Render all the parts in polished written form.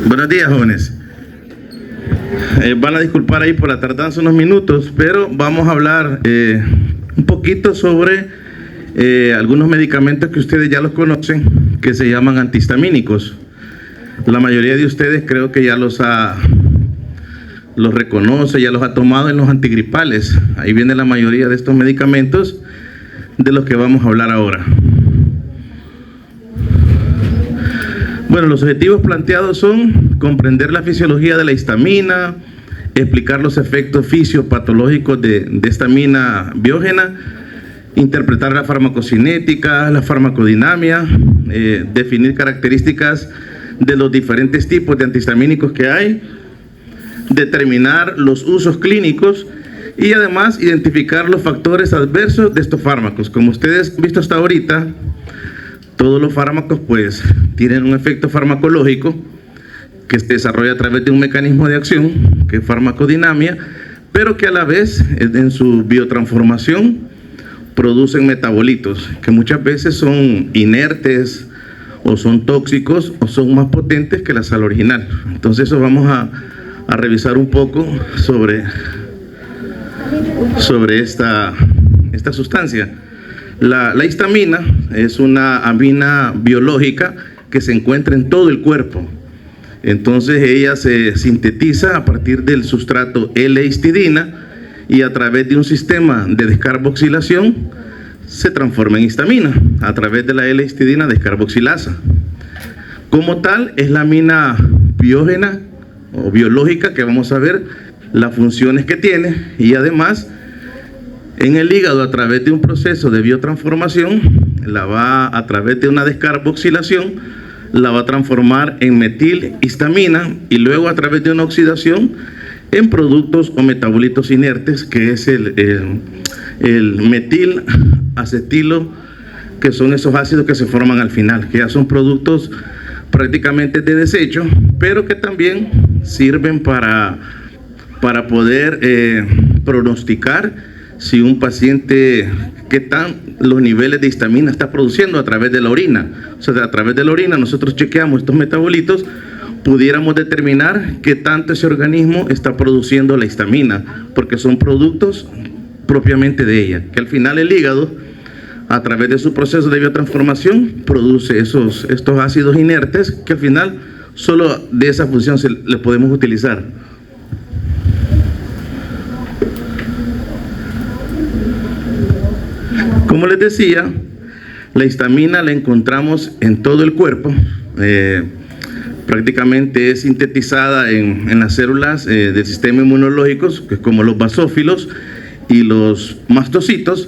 Buenos días, jóvenes. Van a disculpar ahí por la tardanza unos minutos, pero vamos a hablar un poquito sobre algunos medicamentos que ustedes ya los conocen, que se llaman antihistamínicos. La mayoría de ustedes creo que ya los reconoce, ya los ha tomado en los antigripales. Ahí viene la mayoría de estos medicamentos de los que vamos a hablar ahora. Bueno, los objetivos planteados son comprender la fisiología de la histamina, explicar los efectos fisiopatológicos de esta amina biógena, interpretar la farmacocinética, la farmacodinamia, definir características de los diferentes tipos de antihistamínicos que hay, determinar los usos clínicos y además identificar los factores adversos de estos fármacos. Como ustedes han visto hasta ahorita, todos los fármacos pues tienen un efecto farmacológico que se desarrolla a través de un mecanismo de acción, que es farmacodinamia, pero que a la vez en su biotransformación producen metabolitos, que muchas veces son inertes o son tóxicos o son más potentes que la sal original. Entonces eso vamos a revisar un poco sobre esta sustancia. La histamina es una amina biológica que se encuentra en todo el cuerpo. Entonces ella se sintetiza a partir del sustrato L-histidina y a través de un sistema de descarboxilación se transforma en histamina a través de la L-histidina descarboxilasa. Como tal, es la amina biógena o biológica que vamos a ver las funciones que tiene, y además en el hígado, a través de un proceso de biotransformación, a través de una descarboxilación, la va a transformar en metilhistamina y luego a través de una oxidación en productos o metabolitos inertes, que es el metilacetilo, que son esos ácidos que se forman al final, que ya son productos prácticamente de desecho, pero que también sirven para poder pronosticar si un paciente, qué tan los niveles de histamina está produciendo a través de la orina. O sea, a través de la orina nosotros chequeamos estos metabolitos, pudiéramos determinar qué tanto ese organismo está produciendo la histamina, porque son productos propiamente de ella, que al final el hígado, a través de su proceso de biotransformación, produce estos ácidos inertes, que al final solo de esa función le podemos utilizar. Como les decía, la histamina la encontramos en todo el cuerpo, prácticamente es sintetizada en las células del sistema inmunológico, que es como los basófilos y los mastocitos,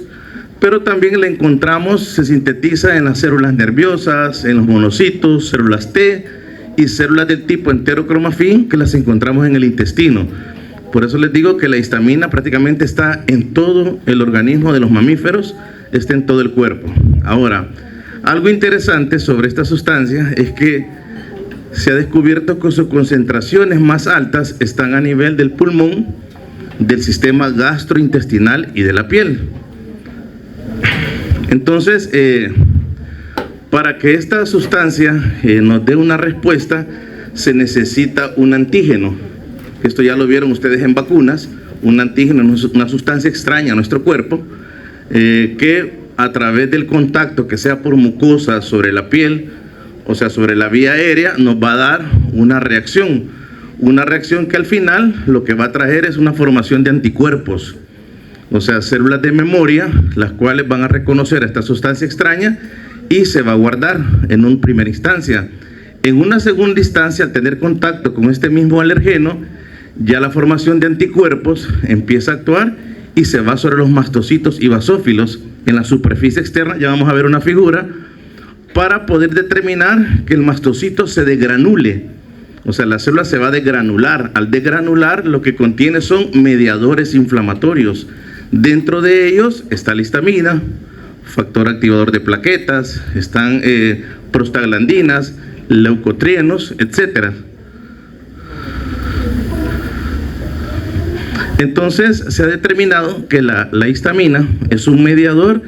pero también la encontramos, se sintetiza en las células nerviosas, en los monocitos, células T y células del tipo enterocromafín, que las encontramos en el intestino. Por eso les digo que la histamina prácticamente está en todo el organismo de los mamíferos, está en todo el cuerpo. Ahora, algo interesante sobre esta sustancia es que se ha descubierto que sus concentraciones más altas están a nivel del pulmón, del sistema gastrointestinal y de la piel. Entonces, para que esta sustancia nos dé una respuesta, se necesita un antígeno. Esto ya lo vieron ustedes en vacunas. Un antígeno es una sustancia extraña a nuestro cuerpo, que a través del contacto, que sea por mucosa sobre la piel, o sea, sobre la vía aérea, nos va a dar una reacción que al final lo que va a traer es una formación de anticuerpos, o sea, células de memoria, las cuales van a reconocer esta sustancia extraña y se va a guardar en una primera instancia. En una segunda instancia, al tener contacto con este mismo alergeno, ya la formación de anticuerpos empieza a actuar y se va sobre los mastocitos y basófilos en la superficie externa. Ya vamos a ver una figura para poder determinar que el mastocito se degranule, o sea, la célula se va a degranular. Al degranular, lo que contiene son mediadores inflamatorios. Dentro de ellos está la histamina, factor activador de plaquetas, están prostaglandinas, leucotrienos, etcétera. Entonces se ha determinado que la histamina es un mediador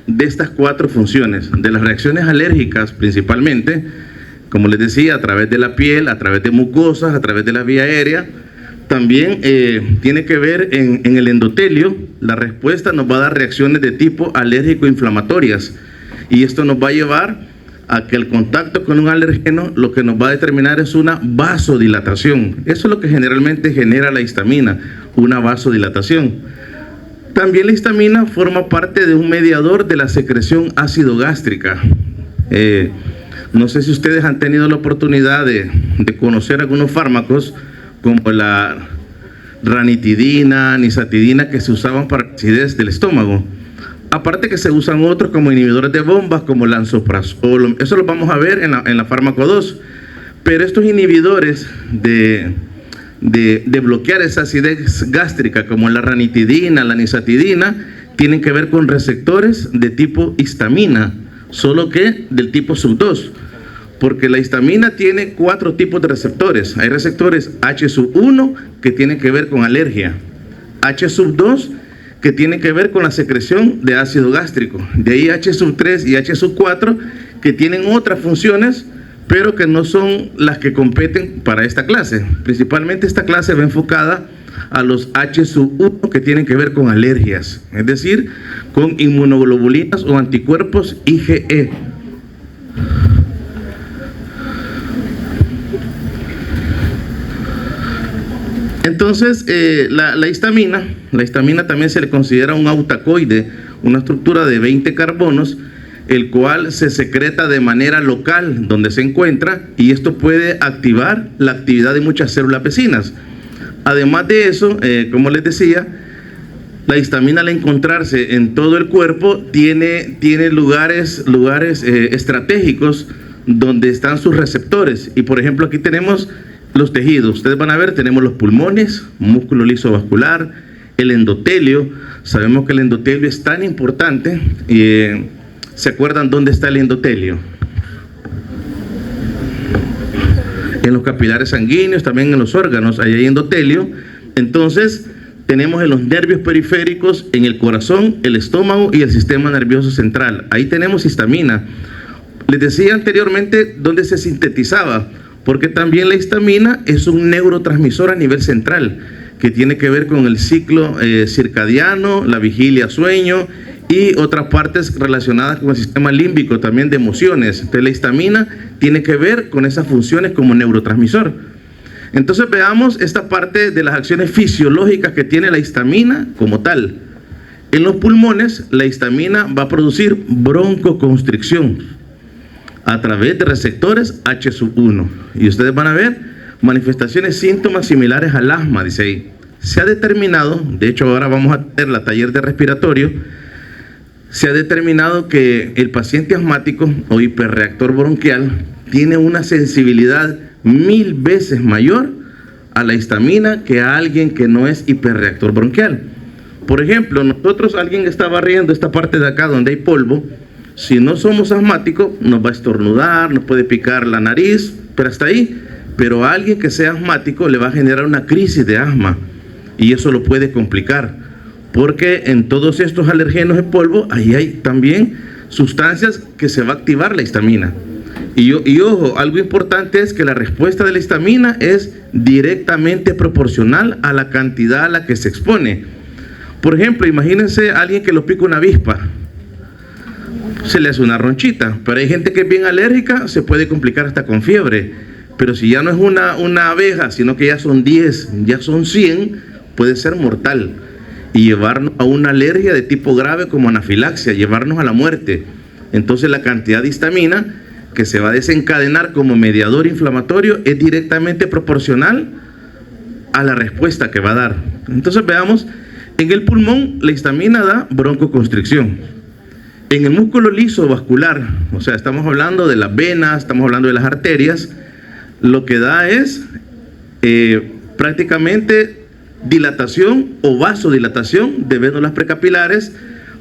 de estas cuatro funciones, de las reacciones alérgicas principalmente, como les decía, a través de la piel, a través de mucosas, a través de la vía aérea. También tiene que ver en el endotelio. La respuesta nos va a dar reacciones de tipo alérgico-inflamatorias, y esto nos va a llevar a que el contacto con un alergeno lo que nos va a determinar es una vasodilatación. Eso es lo que generalmente genera la histamina, una vasodilatación. También la histamina forma parte de un mediador de la secreción ácido gástrica. No sé si ustedes han tenido la oportunidad de conocer algunos fármacos como la ranitidina, nisatidina, que se usaban para la acidez del estómago. Aparte que se usan otros como inhibidores de bombas, como lansoprazol. Eso lo vamos a ver en la fármaco 2. Pero estos inhibidores de bloquear esa acidez gástrica, como la ranitidina, la nisatidina, tienen que ver con receptores de tipo histamina, solo que del tipo sub2. Porque la histamina tiene 4 tipos de receptores. Hay receptores H1 que tienen que ver con alergia, H2 que tienen que ver con la secreción de ácido gástrico, de ahí H3 y H4 que tienen otras funciones, pero que no son las que competen para esta clase. Principalmente esta clase va enfocada a los H1 que tienen que ver con alergias, es decir, con inmunoglobulinas o anticuerpos IgE. Entonces, la histamina también se le considera un autacoide, una estructura de 20 carbonos, el cual se secreta de manera local donde se encuentra, y esto puede activar la actividad de muchas células vecinas. Además de eso, como les decía, la histamina, al encontrarse en todo el cuerpo, tiene lugares estratégicos donde están sus receptores. Y por ejemplo, aquí tenemos los tejidos. Ustedes van a ver, tenemos los pulmones, músculo liso vascular, el endotelio. Sabemos que el endotelio es tan importante. ¿Se acuerdan dónde está el endotelio? En los capilares sanguíneos, también en los órganos, ahí hay endotelio. Entonces, tenemos en los nervios periféricos, en el corazón, el estómago y el sistema nervioso central. Ahí tenemos histamina. Les decía anteriormente dónde se sintetizaba, porque también la histamina es un neurotransmisor a nivel central, que tiene que ver con el ciclo circadiano, la vigilia, sueño y otras partes relacionadas con el sistema límbico, también de emociones. Entonces la histamina tiene que ver con esas funciones como neurotransmisor. Entonces veamos esta parte de las acciones fisiológicas que tiene la histamina como tal. En los pulmones, la histamina va a producir broncoconstricción a través de receptores H1. Y ustedes van a ver manifestaciones, síntomas similares al asma, dice ahí. Se ha determinado, de hecho ahora vamos a tener la taller de respiratorio, se ha determinado que el paciente asmático o hiperreactor bronquial tiene una sensibilidad 1000 veces mayor a la histamina que a alguien que no es hiperreactor bronquial. Por ejemplo, nosotros, alguien está barriendo esta parte de acá donde hay polvo. Si no somos asmáticos, nos va a estornudar, nos puede picar la nariz, pero hasta ahí. Pero a alguien que sea asmático le va a generar una crisis de asma, y eso lo puede complicar, porque en todos estos alergenos de polvo, ahí hay también sustancias que se va a activar la histamina. Y ojo, algo importante es que la respuesta de la histamina es directamente proporcional a la cantidad a la que se expone. Por ejemplo, imagínense a alguien que lo pica una avispa, se le hace una ronchita, pero hay gente que es bien alérgica, se puede complicar hasta con fiebre. Pero si ya no es una abeja, sino que ya son 10, ya son 100, puede ser mortal y llevarnos a una alergia de tipo grave como anafilaxia, llevarnos a la muerte. Entonces la cantidad de histamina que se va a desencadenar como mediador inflamatorio es directamente proporcional a la respuesta que va a dar. Entonces veamos, en el pulmón la histamina da broncoconstricción. En el músculo liso vascular, o sea, estamos hablando de las venas, estamos hablando de las arterias, lo que da es prácticamente dilatación o vasodilatación de vénulas precapilares,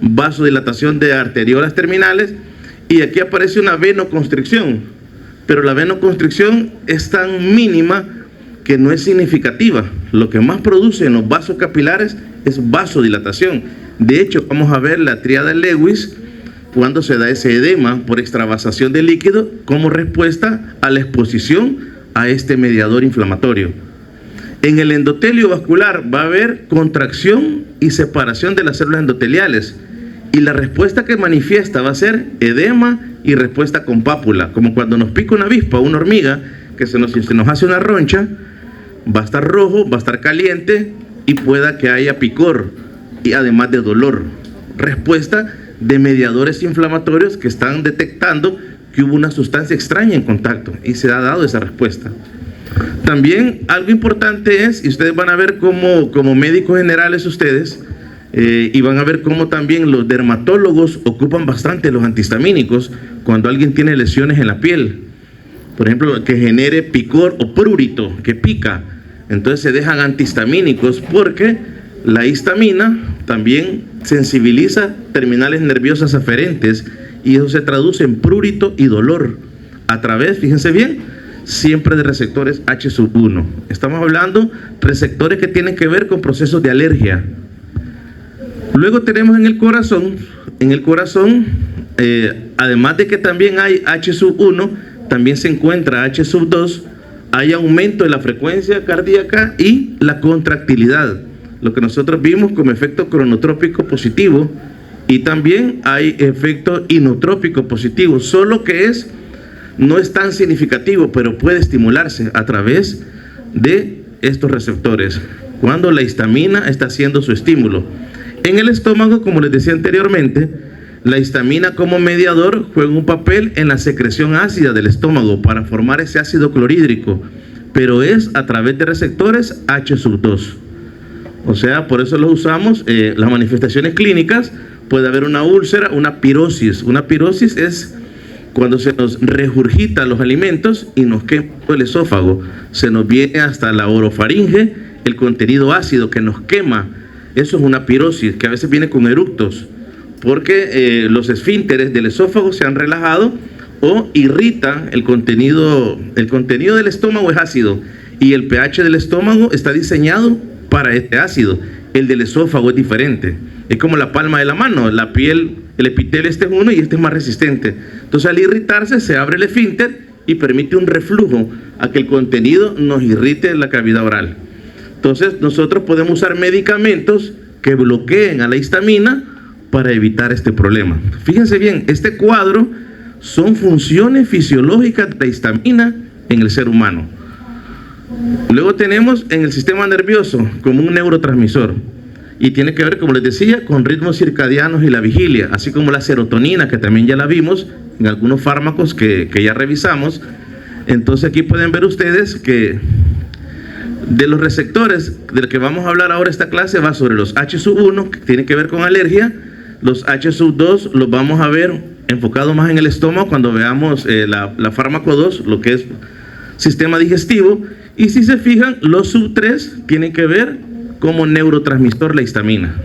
vasodilatación de arteriolas terminales, y aquí aparece una venoconstricción, pero la venoconstricción es tan mínima que no es significativa. Lo que más produce en los vasos capilares es vasodilatación. De hecho, vamos a ver la tríada Lewis, cuando se da ese edema por extravasación de líquido como respuesta a la exposición a este mediador inflamatorio. En el endotelio vascular va a haber contracción y separación de las células endoteliales, y la respuesta que manifiesta va a ser edema y respuesta con pápula, como cuando nos pica una avispa o una hormiga, que se nos hace una roncha, va a estar rojo, va a estar caliente y pueda que haya picor y además de dolor. Respuesta de mediadores inflamatorios que están detectando que hubo una sustancia extraña en contacto y se ha dado esa respuesta. También algo importante es, y ustedes van a ver como médicos generales ustedes, y van a ver cómo también los dermatólogos ocupan bastante los antihistamínicos cuando alguien tiene lesiones en la piel. Por ejemplo, que genere picor o prurito, que pica. Entonces se dejan antihistamínicos porque la histamina también sensibiliza terminales nerviosas aferentes y eso se traduce en prurito y dolor a través, fíjense bien, siempre de receptores H1. Estamos hablando receptores que tienen que ver con procesos de alergia. Luego tenemos en el corazón, además de que también hay H1, también se encuentra H2, hay aumento de la frecuencia cardíaca y la contractilidad, lo que nosotros vimos como efecto cronotrópico positivo, y también hay efecto inotrópico positivo, solo que no es tan significativo, pero puede estimularse a través de estos receptores, cuando la histamina está haciendo su estímulo. En el estómago, como les decía anteriormente, la histamina como mediador juega un papel en la secreción ácida del estómago para formar ese ácido clorhídrico, pero es a través de receptores H2. O sea, por eso los usamos. Las manifestaciones clínicas, puede haber una úlcera, una pirosis. Una pirosis es cuando se nos regurgita los alimentos y nos quema el esófago. Se nos viene hasta la orofaringe el contenido ácido que nos quema. Eso es una pirosis, que a veces viene con eructos, porque los esfínteres del esófago se han relajado o irrita el contenido del estómago es ácido y el pH del estómago está diseñado para este ácido. El del esófago es diferente, es como la palma de la mano, la piel, el epitelio este es uno y este es más resistente. Entonces al irritarse se abre el esfínter y permite un reflujo a que el contenido nos irrite la cavidad oral. Entonces nosotros podemos usar medicamentos que bloqueen a la histamina para evitar este problema. Fíjense bien, este cuadro son funciones fisiológicas de la histamina en el ser humano. Luego tenemos en el sistema nervioso como un neurotransmisor y tiene que ver, como les decía, con ritmos circadianos y la vigilia, así como la serotonina, que también ya la vimos en algunos fármacos que ya revisamos. Entonces aquí pueden ver ustedes que de los receptores del que vamos a hablar ahora esta clase va sobre los H1, que tiene que ver con alergia. Los H2 los vamos a ver enfocado más en el estómago cuando veamos la fármaco 2, lo que es sistema digestivo. Y si se fijan, los sub3 tienen que ver como neurotransmisor la histamina.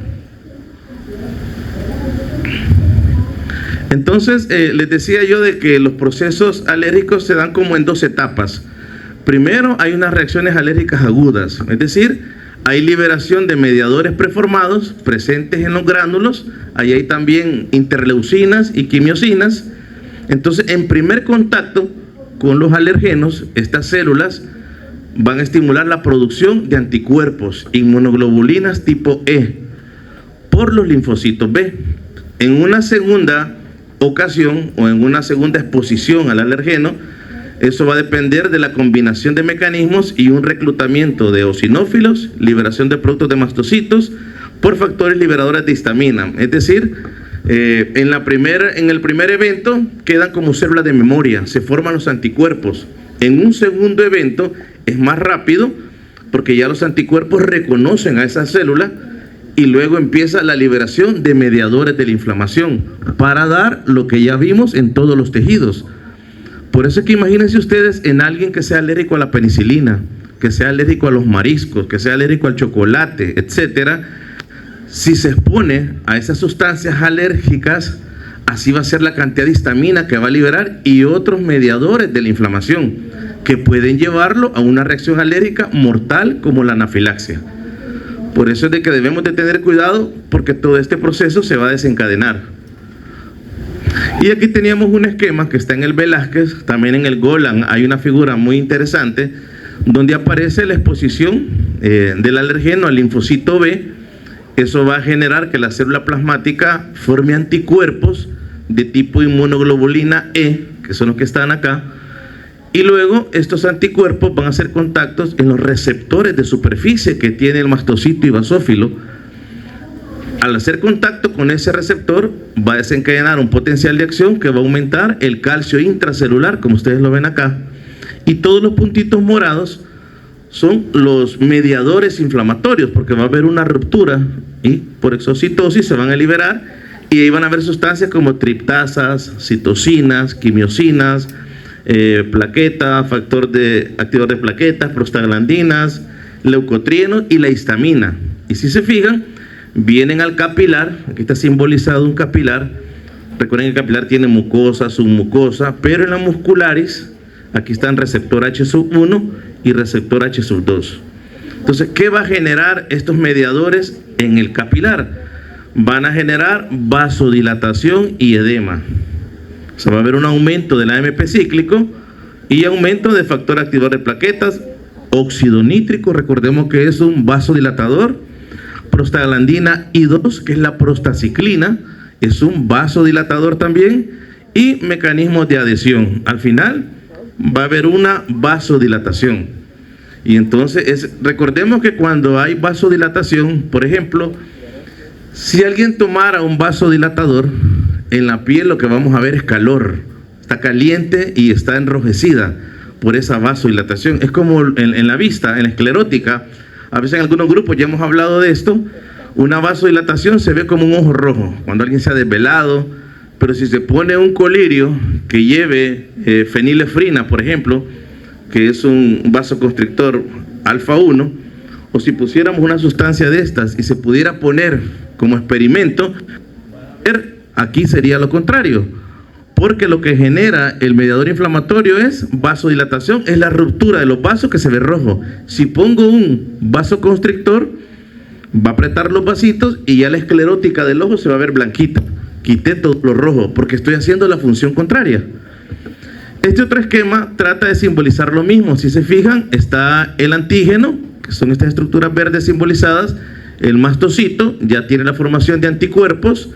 Entonces, les decía yo de que los procesos alérgicos se dan como en dos etapas. Primero, hay unas reacciones alérgicas agudas, es decir, hay liberación de mediadores preformados presentes en los gránulos, ahí hay también interleucinas y quimiosinas. Entonces, en primer contacto con los alergenos, estas células van a estimular la producción de anticuerpos, inmunoglobulinas tipo E, por los linfocitos B. En una segunda ocasión o en una segunda exposición al alergeno, eso va a depender de la combinación de mecanismos y un reclutamiento de eosinófilos, liberación de productos de mastocitos por factores liberadores de histamina. Es decir, en el primer evento quedan como células de memoria, se forman los anticuerpos. En un segundo evento es más rápido porque ya los anticuerpos reconocen a esa célula y luego empieza la liberación de mediadores de la inflamación para dar lo que ya vimos en todos los tejidos. Por eso es que imagínense ustedes en alguien que sea alérgico a la penicilina, que sea alérgico a los mariscos, que sea alérgico al chocolate, etcétera. Si se expone a esas sustancias alérgicas, así va a ser la cantidad de histamina que va a liberar y otros mediadores de la inflamación que pueden llevarlo a una reacción alérgica mortal como la anafilaxia. Por eso es de que debemos de tener cuidado porque todo este proceso se va a desencadenar. Y aquí teníamos un esquema que está en el Velázquez, también en el Golan hay una figura muy interesante, donde aparece la exposición del alergeno al linfocito B. Eso va a generar que la célula plasmática forme anticuerpos de tipo inmunoglobulina E, que son los que están acá, y luego estos anticuerpos van a hacer contactos en los receptores de superficie que tiene el mastocito y basófilo. Al hacer contacto con ese receptor va a desencadenar un potencial de acción que va a aumentar el calcio intracelular, como ustedes lo ven acá, y todos los puntitos morados son los mediadores inflamatorios, porque va a haber una ruptura y por exocitosis se van a liberar y ahí van a haber sustancias como triptasas, citocinas, quimiosinas, plaqueta, activador de plaquetas, prostaglandinas, leucotrienos y la histamina. Y si se fijan, vienen al capilar, aquí está simbolizado un capilar. Recuerden que el capilar tiene mucosa, submucosa, pero en la muscularis, aquí están receptor H1 y receptor H2. Entonces, ¿qué va a generar estos mediadores en el capilar? Van a generar vasodilatación y edema. O sea, va a haber un aumento del AMP cíclico y aumento de factor activador de plaquetas, óxido nítrico, recordemos que es un vasodilatador, prostaglandina I2, que es la prostaciclina, es un vasodilatador también, y mecanismos de adhesión. Al final va a haber una vasodilatación. Y entonces, recordemos que cuando hay vasodilatación, por ejemplo, si alguien tomara un vasodilatador, en la piel lo que vamos a ver es calor. Está caliente y está enrojecida por esa vasodilatación. Es como en la vista, en la esclerótica. A veces en algunos grupos ya hemos hablado de esto. Una vasodilatación se ve como un ojo rojo cuando alguien se ha desvelado. Pero si se pone un colirio que lleve fenilefrina, por ejemplo, que es un vasoconstrictor alfa 1, o si pusiéramos una sustancia de estas y se pudiera poner como experimento, aquí sería lo contrario, porque lo que genera el mediador inflamatorio es vasodilatación, es la ruptura de los vasos que se ve rojo. Si pongo un vasoconstrictor, va a apretar los vasitos y ya la esclerótica del ojo se va a ver blanquita. Quité todo lo rojo porque estoy haciendo la función contraria. Este otro esquema trata de simbolizar lo mismo. Si se fijan, está el antígeno, que son estas estructuras verdes simbolizadas. El mastocito ya tiene la formación de anticuerpos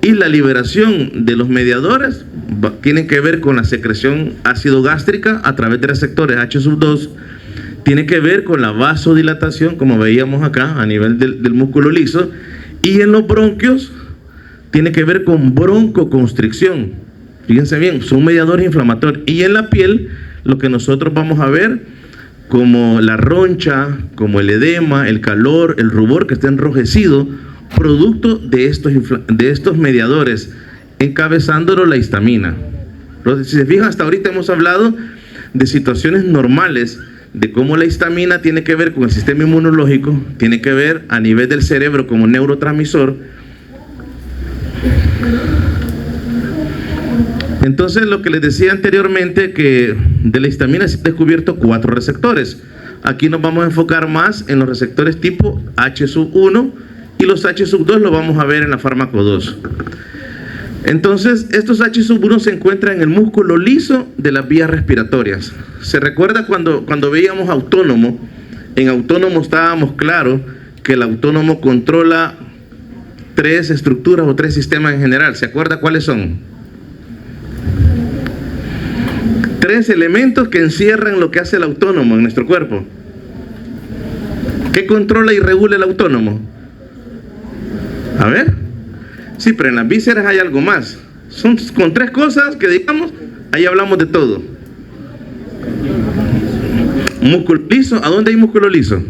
y la liberación de los mediadores tiene que ver con la secreción ácido gástrica a través de receptores H2, tiene que ver con la vasodilatación, como veíamos acá a nivel del músculo liso, y en los bronquios tiene que ver con broncoconstricción. Fíjense bien, son mediadores inflamatorios. Y en la piel, lo que nosotros vamos a ver como la roncha, como el edema, el calor, el rubor que está enrojecido, producto de estos mediadores, encabezándolo la histamina. Entonces, si se fijan, hasta ahorita hemos hablado de situaciones normales, de cómo la histamina tiene que ver con el sistema inmunológico, tiene que ver a nivel del cerebro como neurotransmisor. Entonces, lo que les decía anteriormente, que de la histamina se han descubierto 4 receptores. Aquí nos vamos a enfocar más en los receptores tipo H1 y los H2 lo vamos a ver en la fármaco 2. Entonces, estos H1 se encuentran en el músculo liso de las vías respiratorias. ¿Se recuerda cuando veíamos autónomo? En autónomo estábamos claros que el autónomo controla 3 estructuras o 3 sistemas en general. ¿Se acuerda cuáles son? 3 elementos que encierran lo que hace el autónomo en nuestro cuerpo. ¿Qué controla y regula el autónomo? A ver. Sí, pero en las vísceras hay algo más. Son con 3 cosas que digamos, ahí hablamos de todo. Músculo liso. ¿A dónde hay músculo liso?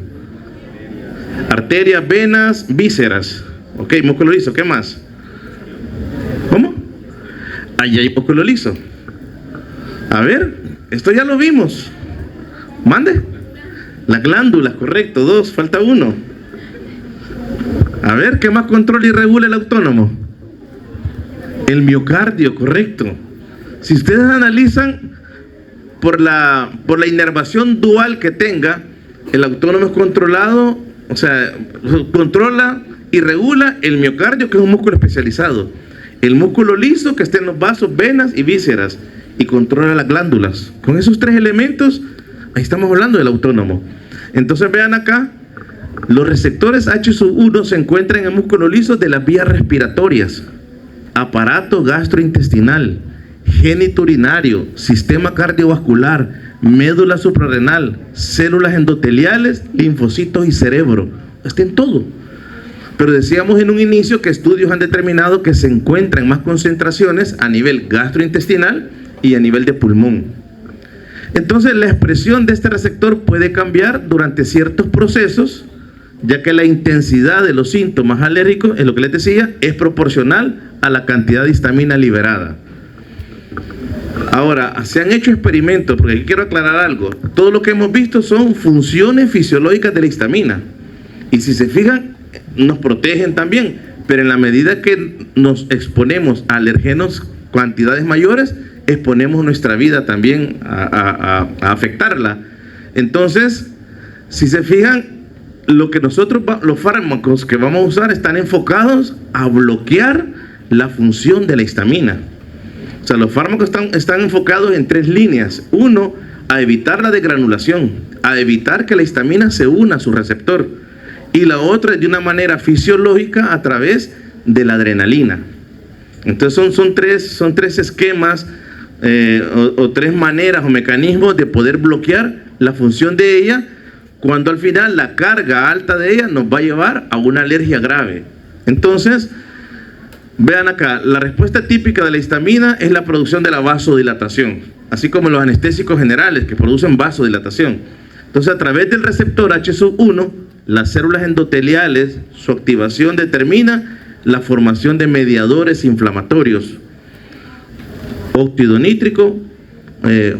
Arterias, venas, vísceras. Ok, músculo liso. ¿Qué más? ¿Cómo? Ahí hay músculo liso. A ver, esto ya lo vimos. Mande. Las glándulas, correcto. 2, falta 1. A ver, ¿qué más controla y regula el autónomo? El miocardio, correcto. Si ustedes analizan por la inervación dual que tenga, el autónomo es controlado, o sea, controla y regula el miocardio, que es un músculo especializado. el músculo liso que esté en los vasos, venas y vísceras, y controla las glándulas. Con esos tres elementos, ahí estamos hablando del autónomo. Entonces vean acá, los receptores H1 se encuentran en el músculo liso de las vías respiratorias, aparato gastrointestinal, genitourinario, sistema cardiovascular, médula suprarrenal, células endoteliales, linfocitos y cerebro. Está en todo. Pero decíamos en un inicio que estudios han determinado que se encuentran más concentraciones a nivel gastrointestinal y a nivel de pulmón. Entonces la expresión de este receptor puede cambiar durante ciertos procesos, ya que la intensidad de los síntomas alérgicos, es lo que les decía, es proporcional a la cantidad de histamina liberada. Ahora, se han hecho experimentos, porque aquí quiero aclarar algo. Todo lo que hemos visto son funciones fisiológicas de la histamina. Y si se fijan, nos protegen también, pero en la medida que nos exponemos a alergenos cantidades mayores, exponemos nuestra vida también a afectarla. Entonces, si se fijan, lo que nosotros, los fármacos que vamos a usar están enfocados a bloquear la función de la histamina. O sea, los fármacos están enfocados en tres líneas. Uno, a evitar la degranulación, a evitar que la histamina se una a su receptor. Y la otra es de una manera fisiológica a través de la adrenalina. Entonces son tres esquemas o tres maneras o mecanismos de poder bloquear la función de ella, cuando al final la carga alta de ella nos va a llevar a una alergia grave. Entonces, vean acá, la respuesta típica de la histamina es la producción de la vasodilatación, así como los anestésicos generales que producen vasodilatación. Entonces, a través del receptor H1, las células endoteliales, su activación determina la formación de mediadores inflamatorios, óxido nítrico,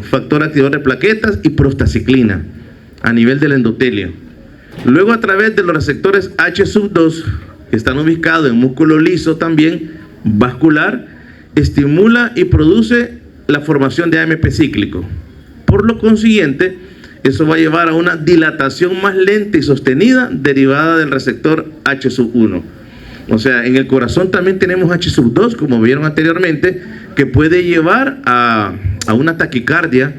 factor activador de plaquetas y prostaciclina a nivel del endotelio. Luego, a través de los receptores H2, que están ubicados en músculo liso también, vascular, estimula y produce la formación de AMP cíclico. Por lo consiguiente, eso va a llevar a una dilatación más lenta y sostenida derivada del receptor H1. O sea, en el corazón también tenemos H2, como vieron anteriormente, que puede llevar a una taquicardia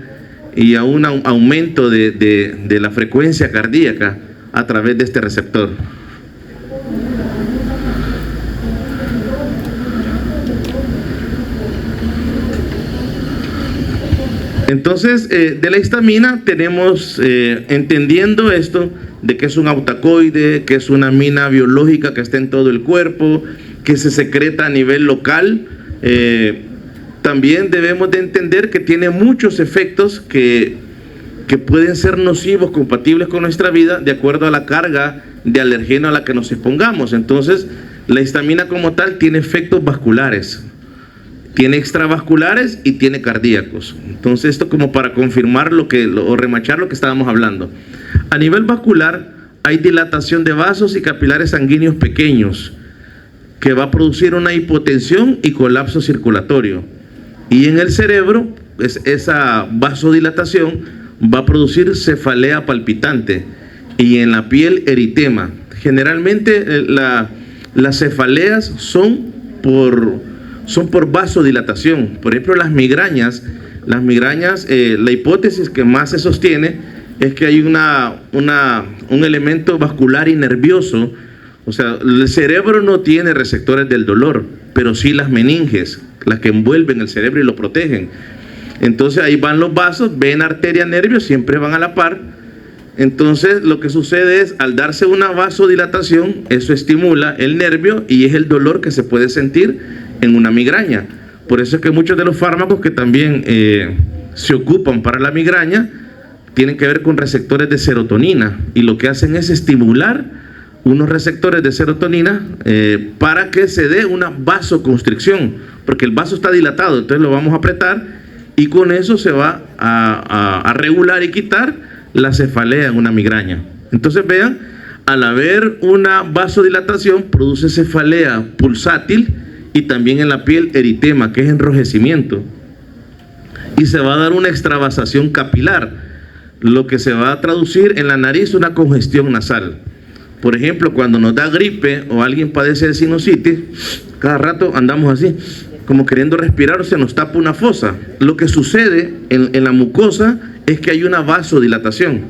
y a un aumento de la frecuencia cardíaca a través de este receptor. Entonces, de la histamina tenemos, entendiendo esto, de que es un autacoide, que es una amina biológica que está en todo el cuerpo, que se secreta a nivel local, también debemos de entender que tiene muchos efectos que pueden ser nocivos, compatibles con nuestra vida, de acuerdo a la carga de alergeno a la que nos expongamos. Entonces, la histamina como tal tiene efectos vasculares, tiene extravasculares y tiene cardíacos. Entonces, esto como para confirmar o remachar lo que estábamos hablando. A nivel vascular, hay dilatación de vasos y capilares sanguíneos pequeños, que va a producir una hipotensión y colapso circulatorio. Y en el cerebro, esa vasodilatación va a producir cefalea palpitante, y en la piel eritema. Generalmente las cefaleas son por vasodilatación. Por ejemplo, las migrañas, la hipótesis que más se sostiene es que hay un elemento vascular y nervioso. O sea, el cerebro no tiene receptores del dolor, pero sí las meninges, las que envuelven el cerebro y lo protegen. Entonces ahí van los vasos, vena, arteria, nervio, siempre van a la par. Entonces lo que sucede es, al darse una vasodilatación, eso estimula el nervio y es el dolor que se puede sentir en una migraña. Por eso es que muchos de los fármacos que también se ocupan para la migraña tienen que ver con receptores de serotonina, y lo que hacen es estimular unos receptores de serotonina para que se dé una vasoconstricción, porque el vaso está dilatado, entonces lo vamos a apretar y con eso se va a regular y quitar la cefalea en una migraña. Entonces vean, al haber una vasodilatación produce cefalea pulsátil y también en la piel eritema, que es enrojecimiento, y se va a dar una extravasación capilar, lo que se va a traducir en la nariz una congestión nasal. Por ejemplo, cuando nos da gripe o alguien padece de sinusitis, cada rato andamos así, como queriendo respirar, o se nos tapa una fosa. Lo que sucede en la mucosa es que hay una vasodilatación.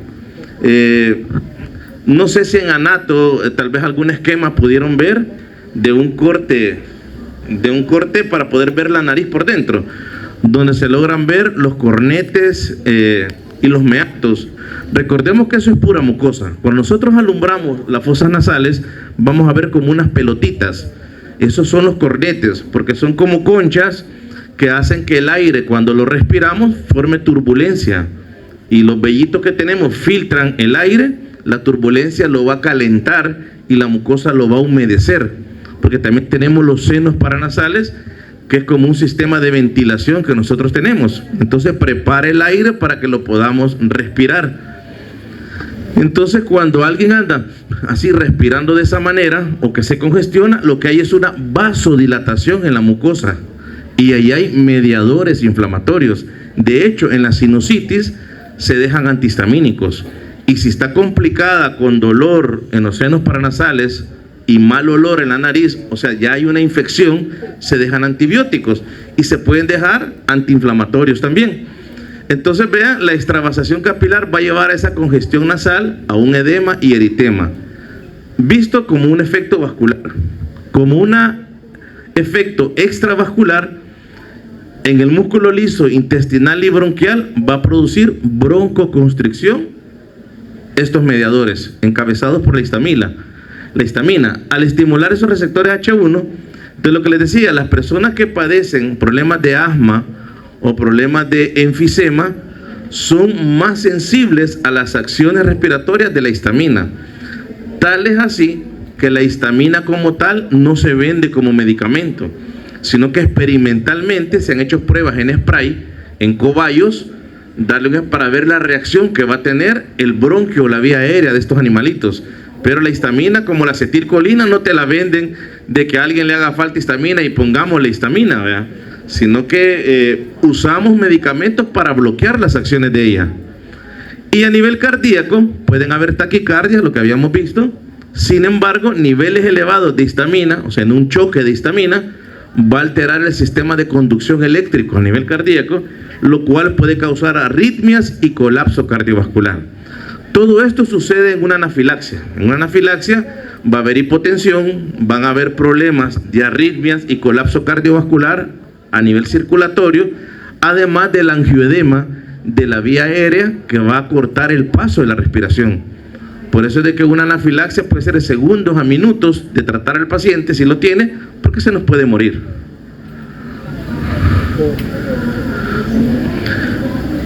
No sé si en Anato, tal vez algún esquema pudieron ver de un corte para poder ver la nariz por dentro, donde se logran ver los cornetes y los meatos. Recordemos que eso es pura mucosa. Cuando nosotros alumbramos las fosas nasales, vamos a ver como unas pelotitas. Esos son los cornetes, porque son como conchas que hacen que el aire, cuando lo respiramos, forme turbulencia. Y los vellitos que tenemos filtran el aire, la turbulencia lo va a calentar y la mucosa lo va a humedecer. Porque también tenemos los senos paranasales, que es como un sistema de ventilación que nosotros tenemos. Entonces prepara el aire para que lo podamos respirar. Entonces cuando alguien anda así respirando de esa manera o que se congestiona, lo que hay es una vasodilatación en la mucosa y ahí hay mediadores inflamatorios. De hecho, en la sinusitis se dejan antihistamínicos, y si está complicada con dolor en los senos paranasales y mal olor en la nariz, o sea, ya hay una infección, se dejan antibióticos y se pueden dejar antiinflamatorios también. Entonces vean, la extravasación capilar va a llevar a esa congestión nasal, a un edema y eritema, visto como un efecto vascular. Como un efecto extravascular, en el músculo liso intestinal y bronquial va a producir broncoconstricción estos mediadores, encabezados por la histamina. La histamina, al estimular esos receptores H1, de lo que les decía, las personas que padecen problemas de asma o problemas de enfisema son más sensibles a las acciones respiratorias de la histamina. Tal es así que la histamina como tal no se vende como medicamento, sino que experimentalmente se han hecho pruebas en spray, en cobayos, para ver la reacción que va a tener el bronquio o la vía aérea de estos animalitos. Pero la histamina, como la acetilcolina, no te la venden de que a alguien le haga falta histamina y pongámosle histamina, ¿verdad? Sino que usamos medicamentos para bloquear las acciones de ella. Y a nivel cardíaco pueden haber taquicardia, lo que habíamos visto. Sin embargo, niveles elevados de histamina, o sea, en un choque de histamina, va a alterar el sistema de conducción eléctrico a nivel cardíaco, lo cual puede causar arritmias y colapso cardiovascular. Todo esto sucede en una anafilaxia. En una anafilaxia va a haber hipotensión, van a haber problemas de arritmias y colapso cardiovascular a nivel circulatorio, además del angioedema de la vía aérea que va a cortar el paso de la respiración. Por eso es de que una anafilaxia puede ser de segundos a minutos de tratar al paciente si lo tiene, porque se nos puede morir.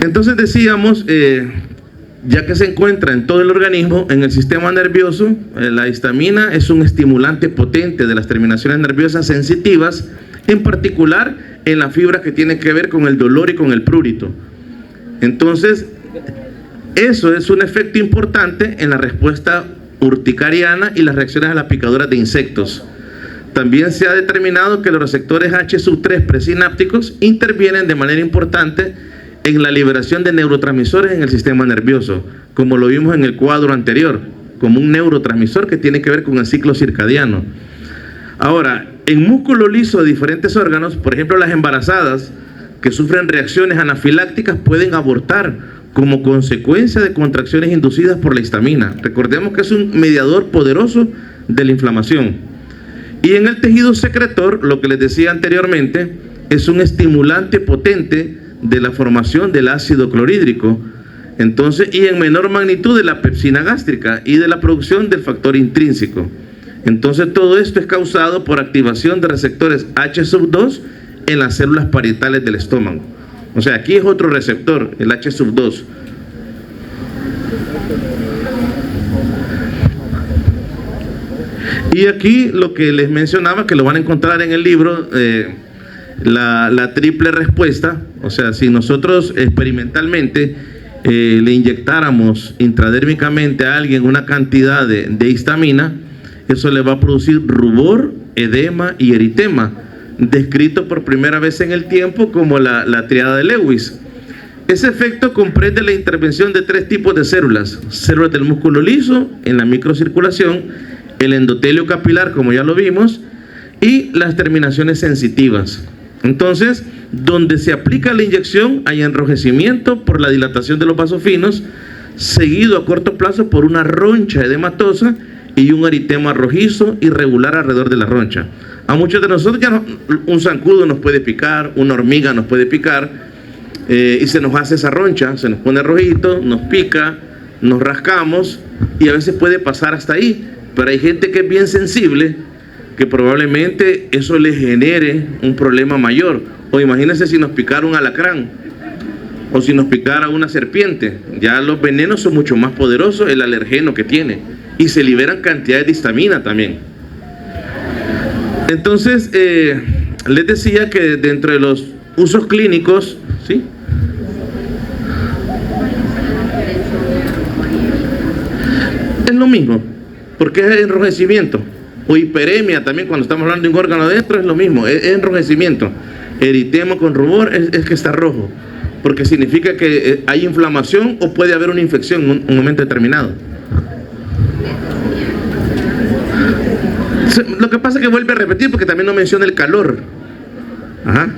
Entonces decíamos, ya que se encuentra en todo el organismo, en el sistema nervioso, la histamina es un estimulante potente de las terminaciones nerviosas sensitivas, en particular en la fibra que tiene que ver con el dolor y con el prurito. Entonces, eso es un efecto importante en la respuesta urticariana y las reacciones a las picaduras de insectos. También se ha determinado que los receptores H3 presinápticos intervienen de manera importante en la liberación de neurotransmisores en el sistema nervioso, como lo vimos en el cuadro anterior, como un neurotransmisor que tiene que ver con el ciclo circadiano. Ahora, en músculo liso de diferentes órganos, por ejemplo las embarazadas que sufren reacciones anafilácticas pueden abortar como consecuencia de contracciones inducidas por la histamina. Recordemos que es un mediador poderoso de la inflamación. Y en el tejido secretor, lo que les decía anteriormente, es un estimulante potente de la formación del ácido clorhídrico, entonces, y en menor magnitud de la pepsina gástrica y de la producción del factor intrínseco. Entonces todo esto es causado por activación de receptores H2 en las células parietales del estómago. O sea, aquí es otro receptor, el H2. Y aquí lo que les mencionaba, que lo van a encontrar en el libro, la triple respuesta. O sea, si nosotros experimentalmente le inyectáramos intradérmicamente a alguien una cantidad de histamina, eso le va a producir rubor, edema y eritema, descrito por primera vez en el tiempo como la triada de Lewis. Ese efecto comprende la intervención de 3 tipos de células: células del músculo liso en la microcirculación, el endotelio capilar, como ya lo vimos, y las terminaciones sensitivas. Entonces, donde se aplica la inyección hay enrojecimiento por la dilatación de los vasos finos, seguido a corto plazo por una roncha edematosa y un eritema rojizo irregular alrededor de la roncha. A muchos de nosotros ya un zancudo nos puede picar, una hormiga nos puede picar, y se nos hace esa roncha, se nos pone rojito, nos pica, nos rascamos y a veces puede pasar hasta ahí. Pero hay gente que es bien sensible, que probablemente eso le genere un problema mayor. O imagínense si nos picara un alacrán o si nos picara una serpiente. Ya los venenos son mucho más poderosos, el alergeno que tiene, y se liberan cantidades de histamina también. Entonces, les decía que dentro de los usos clínicos, ¿sí?, es lo mismo, porque es enrojecimiento. O hiperemia también, cuando estamos hablando de un órgano adentro, es lo mismo, es enrojecimiento. Eritema con rubor es que está rojo, porque significa que hay inflamación o puede haber una infección en un momento determinado. Lo que pasa es que vuelve a repetir porque también no menciona el calor. Ajá.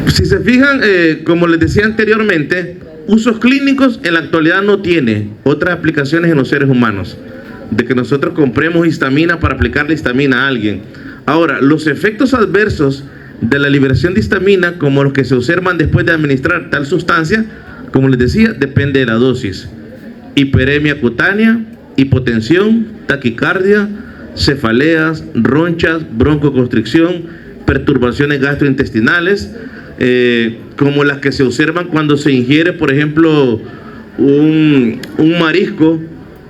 Si se fijan, como les decía anteriormente, usos clínicos en la actualidad no tiene otras aplicaciones en los seres humanos, de que nosotros compremos histamina para aplicarle histamina a alguien. Ahora, los efectos adversos de la liberación de histamina, como los que se observan después de administrar tal sustancia, como les decía, depende de la dosis. Hiperemia cutánea, hipotensión, taquicardia, cefaleas, ronchas, broncoconstricción, perturbaciones gastrointestinales, como las que se observan cuando se ingiere, por ejemplo, un marisco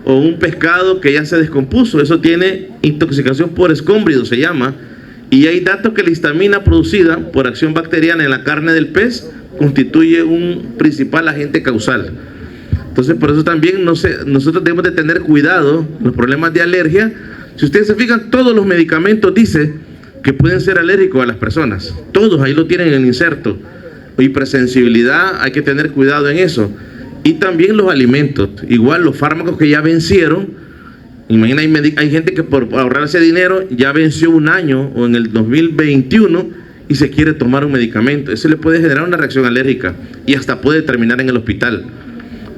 o un pescado que ya se descompuso. Eso tiene intoxicación por escómbrido, se llama, y hay datos que la histamina producida por acción bacteriana en la carne del pez constituye un principal agente causal. Entonces, por eso también nosotros debemos de tener cuidado los problemas de alergia. Si ustedes se fijan, todos los medicamentos dicen que pueden ser alérgicos a las personas. Todos, ahí lo tienen en el inserto. Hipersensibilidad, hay que tener cuidado en eso. Y también los alimentos, igual los fármacos que ya vencieron. Imagina, hay gente que por ahorrarse dinero ya venció un año o en el 2021 y se quiere tomar un medicamento. Eso le puede generar una reacción alérgica y hasta puede terminar en el hospital.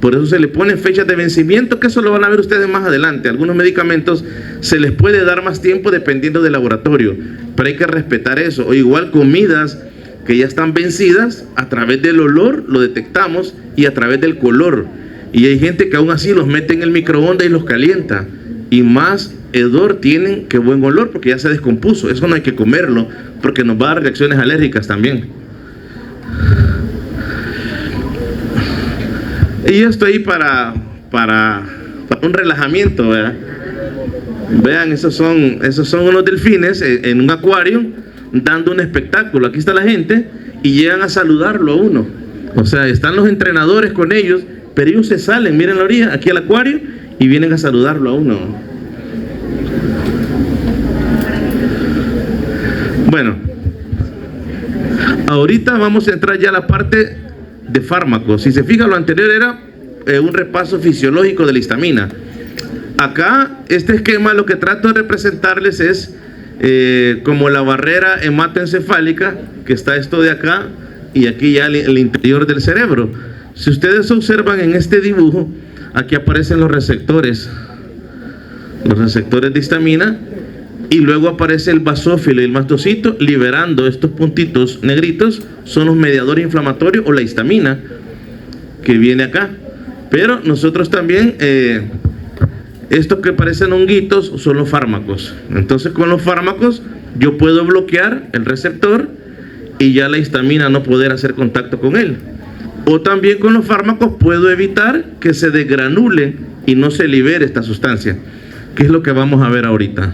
Por eso se le ponen fechas de vencimiento, que eso lo van a ver ustedes más adelante. Algunos medicamentos se les puede dar más tiempo dependiendo del laboratorio, pero hay que respetar eso. O igual comidas que ya están vencidas, a través del olor lo detectamos y a través del color. Y hay gente que aún así los mete en el microondas y los calienta. Y más hedor tienen que buen olor, porque ya se descompuso. Eso no hay que comerlo, porque nos va a dar reacciones alérgicas también. Y esto ahí para un relajamiento, ¿verdad? Vean, esos son unos delfines en un acuario dando un espectáculo. Aquí está la gente y llegan a saludarlo a uno. O sea, están los entrenadores con ellos, pero ellos se salen, miren la orilla, aquí al acuario, y vienen a saludarlo a uno. Bueno, ahorita vamos a entrar ya a la parte de fármacos. Si se fija, lo anterior era un repaso fisiológico de la histamina. Acá, este esquema lo que trato de representarles es como la barrera hematoencefálica, que está esto de acá, y aquí ya el interior del cerebro. Si ustedes observan en este dibujo, aquí aparecen los receptores de histamina, y luego aparece el basófilo y el mastocito liberando estos puntitos negritos. Son los mediadores inflamatorios o la histamina que viene acá. Pero nosotros también, estos que parecen honguitos son los fármacos. Entonces, con los fármacos yo puedo bloquear el receptor y ya la histamina no poder hacer contacto con él. O también con los fármacos puedo evitar que se desgranule y no se libere esta sustancia, que es lo que vamos a ver ahorita.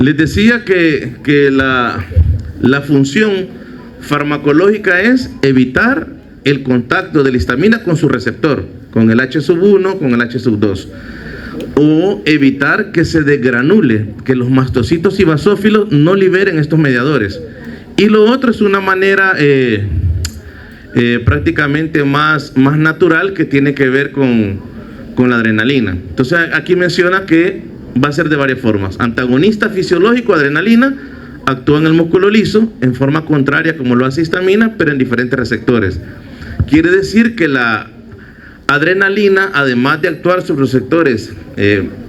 Les decía que la función farmacológica es evitar el contacto de la histamina con su receptor, con el H1, con el H2, o evitar que se desgranule, que los mastocitos y basófilos no liberen estos mediadores. Y lo otro es una manera prácticamente más natural, que tiene que ver con la adrenalina. Entonces aquí menciona que va a ser de varias formas. Antagonista fisiológico, adrenalina, actúa en el músculo liso en forma contraria como lo hace histamina, pero en diferentes receptores. Quiere decir que la adrenalina, además de actuar sobre los receptores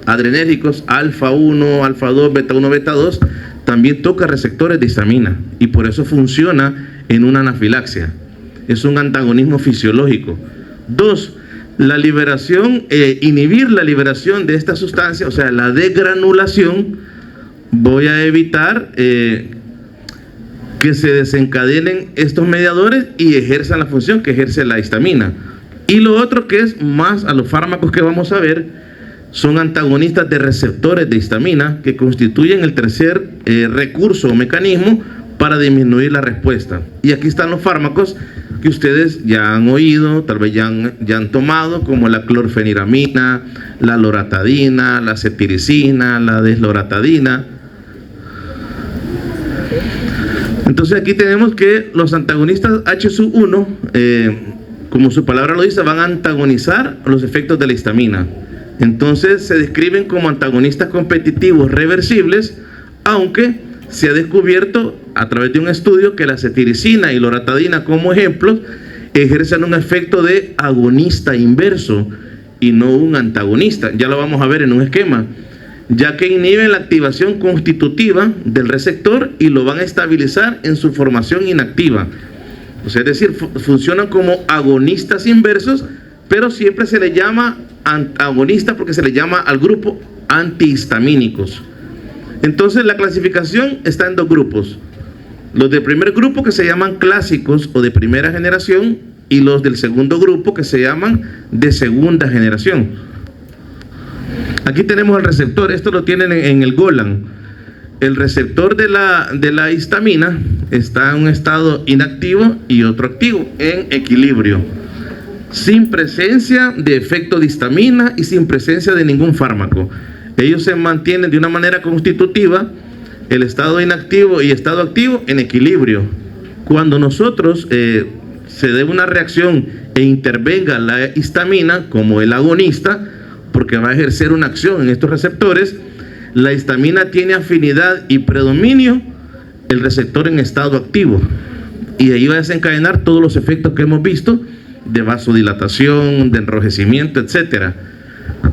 adrenérgicos alfa 1, alfa 2, beta 1, beta 2, también toca receptores de histamina, y por eso funciona en una anafilaxia. Es un antagonismo fisiológico. 2, la liberación, inhibir la liberación de esta sustancia, o sea, la degranulación. Voy a evitar que se desencadenen estos mediadores y ejerzan la función que ejerce la histamina. Y lo otro, que es más a los fármacos que vamos a ver, son antagonistas de receptores de histamina, que constituyen el tercer recurso o mecanismo para disminuir la respuesta. Y aquí están los fármacos que ustedes ya han oído, tal vez ya han tomado, como la clorfeniramina, la loratadina, la cetiricina, la desloratadina. Entonces aquí tenemos que los antagonistas HSU1, como su palabra lo dice, van a antagonizar los efectos de la histamina. Entonces se describen como antagonistas competitivos reversibles, aunque se ha descubierto a través de un estudio que la cetiricina y loratadina, como ejemplos, ejercen un efecto de agonista inverso y no un antagonista. Ya lo vamos a ver en un esquema, ya que inhiben la activación constitutiva del receptor y lo van a estabilizar en su formación inactiva. O sea, es decir, funcionan como agonistas inversos, pero siempre se le llama antagonista porque se le llama al grupo antihistamínicos. Entonces la clasificación está en dos grupos: los del primer grupo, que se llaman clásicos o de primera generación, y los del segundo grupo, que se llaman de segunda generación. Aquí tenemos el receptor, esto lo tienen en el Golan. El receptor de la histamina está en un estado inactivo y otro activo, en equilibrio, sin presencia de efecto de histamina y sin presencia de ningún fármaco. Ellos se mantienen de una manera constitutiva, el estado inactivo y estado activo en equilibrio. Cuando nosotros se dé una reacción e intervenga la histamina como el agonista, porque va a ejercer una acción en estos receptores, la histamina tiene afinidad y predominio el receptor en estado activo, y ahí va a desencadenar todos los efectos que hemos visto de vasodilatación, de enrojecimiento, etcétera.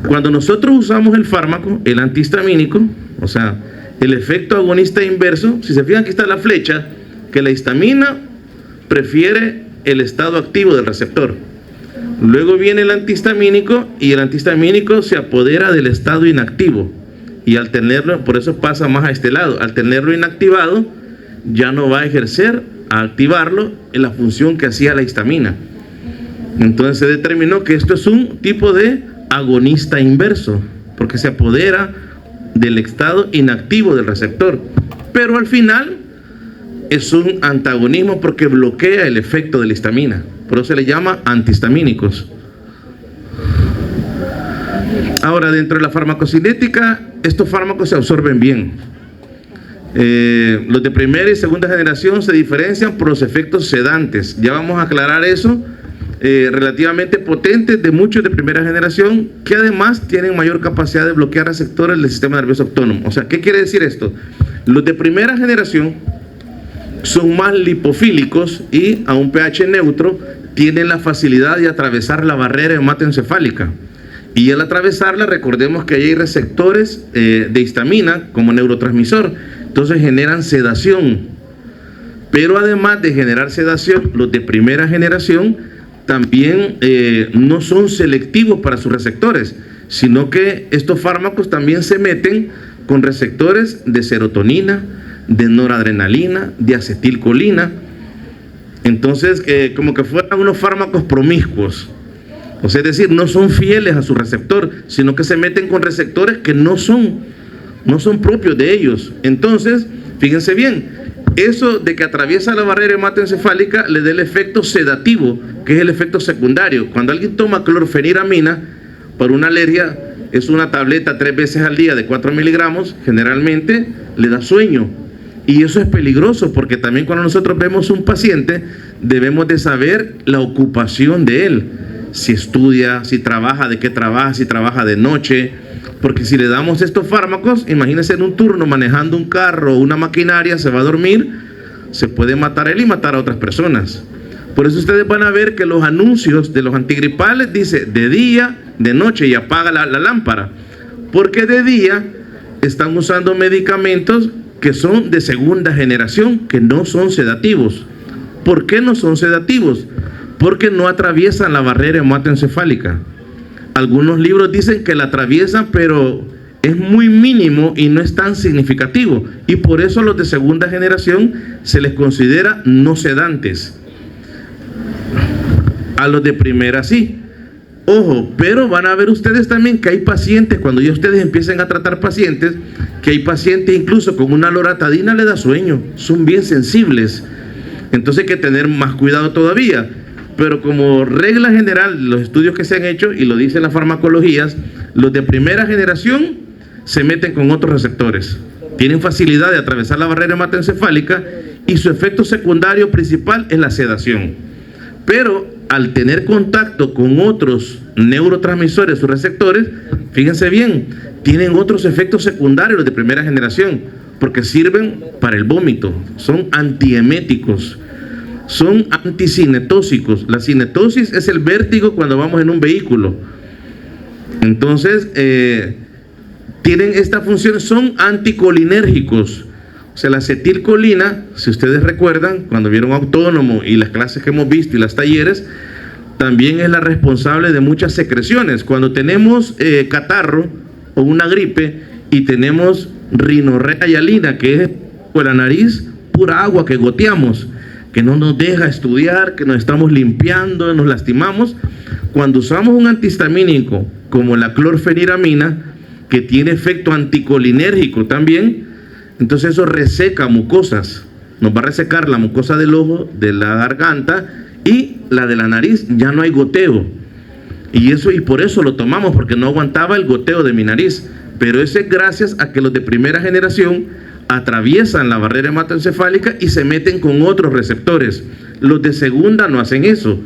Cuando nosotros usamos el fármaco, el antihistamínico, o sea, el efecto agonista inverso, si se fijan, aquí está la flecha, que la histamina prefiere el estado activo del receptor. Luego viene el antihistamínico, y el antihistamínico se apodera del estado inactivo, y al tenerlo, por eso pasa más a este lado, al tenerlo inactivado, ya no va a ejercer a activarlo en la función que hacía la histamina. Entonces se determinó que esto es un tipo de agonista inverso, porque se apodera del estado inactivo del receptor, pero al final es un antagonismo porque bloquea el efecto de la histamina. Por eso se le llama antihistamínicos. Ahora, dentro de la farmacocinética, estos fármacos se absorben bien. Los de primera y segunda generación se diferencian por los efectos sedantes. Ya vamos a aclarar eso. Relativamente potentes de muchos de primera generación, que además tienen mayor capacidad de bloquear receptores del sistema nervioso autónomo. O sea, ¿qué quiere decir esto? Los de primera generación son más lipofílicos y a un pH neutro tienen la facilidad de atravesar la barrera hematoencefálica. Y al atravesarla, recordemos que ahí hay receptores de histamina como neurotransmisor, entonces generan sedación. Pero además de generar sedación, los de primera generación también no son selectivos para sus receptores, sino que estos fármacos también se meten con receptores de serotonina, de noradrenalina, de acetilcolina. Entonces, como que fueran unos fármacos promiscuos. O sea, es decir, no son fieles a su receptor, sino que se meten con receptores que no son propios de ellos. Entonces, fíjense bien, eso de que atraviesa la barrera hematoencefálica le da el efecto sedativo, que es el efecto secundario. Cuando alguien toma clorfeniramina para una alergia, es una tableta 3 veces al día de 4 miligramos, generalmente le da sueño. Y eso es peligroso porque también cuando nosotros vemos un paciente debemos de saber la ocupación de él. Si estudia, si trabaja, de qué trabaja, si trabaja de noche. Porque si le damos estos fármacos, imagínense en un turno manejando un carro o una maquinaria, se va a dormir, se puede matar él y matar a otras personas. Por eso ustedes van a ver que los anuncios de los antigripales dice de día, de noche y apaga la lámpara. Porque de día están usando medicamentos que son de segunda generación, que no son sedativos. ¿Por qué no son sedativos? Porque no atraviesan la barrera hematoencefálica. Algunos libros dicen que la atraviesan, pero es muy mínimo y no es tan significativo. Y por eso los de segunda generación se les considera no sedantes. A los de primera sí. Ojo, pero van a ver ustedes también que hay pacientes, cuando ya ustedes empiecen a tratar pacientes, que hay pacientes incluso con una loratadina le da sueño, son bien sensibles. Entonces hay que tener más cuidado todavía. Pero como regla general, los estudios que se han hecho, y lo dicen las farmacologías, los de primera generación se meten con otros receptores. Tienen facilidad de atravesar la barrera hematoencefálica y su efecto secundario principal es la sedación. Pero al tener contacto con otros neurotransmisores o receptores, fíjense bien, tienen otros efectos secundarios de primera generación, porque sirven para el vómito, son antieméticos, son anticinetóxicos. La cinetosis es el vértigo cuando vamos en un vehículo. Entonces, tienen esta función, son anticolinérgicos. O sea, la acetilcolina, si ustedes recuerdan, cuando vieron Autónomo y las clases que hemos visto y las talleres, también es la responsable de muchas secreciones. Cuando tenemos catarro o una gripe y tenemos rinorrea hialina, que es por la nariz, pura agua que goteamos, que no nos deja estudiar, que nos estamos limpiando, nos lastimamos. Cuando usamos un antihistamínico como la clorfeniramina, que tiene efecto anticolinérgico también, entonces eso reseca mucosas, nos va a resecar la mucosa del ojo, de la garganta y la de la nariz, ya no hay goteo. Y por eso lo tomamos, porque no aguantaba el goteo de mi nariz. Pero eso es gracias a que los de primera generación atraviesan la barrera hematoencefálica y se meten con otros receptores. Los de segunda no hacen eso.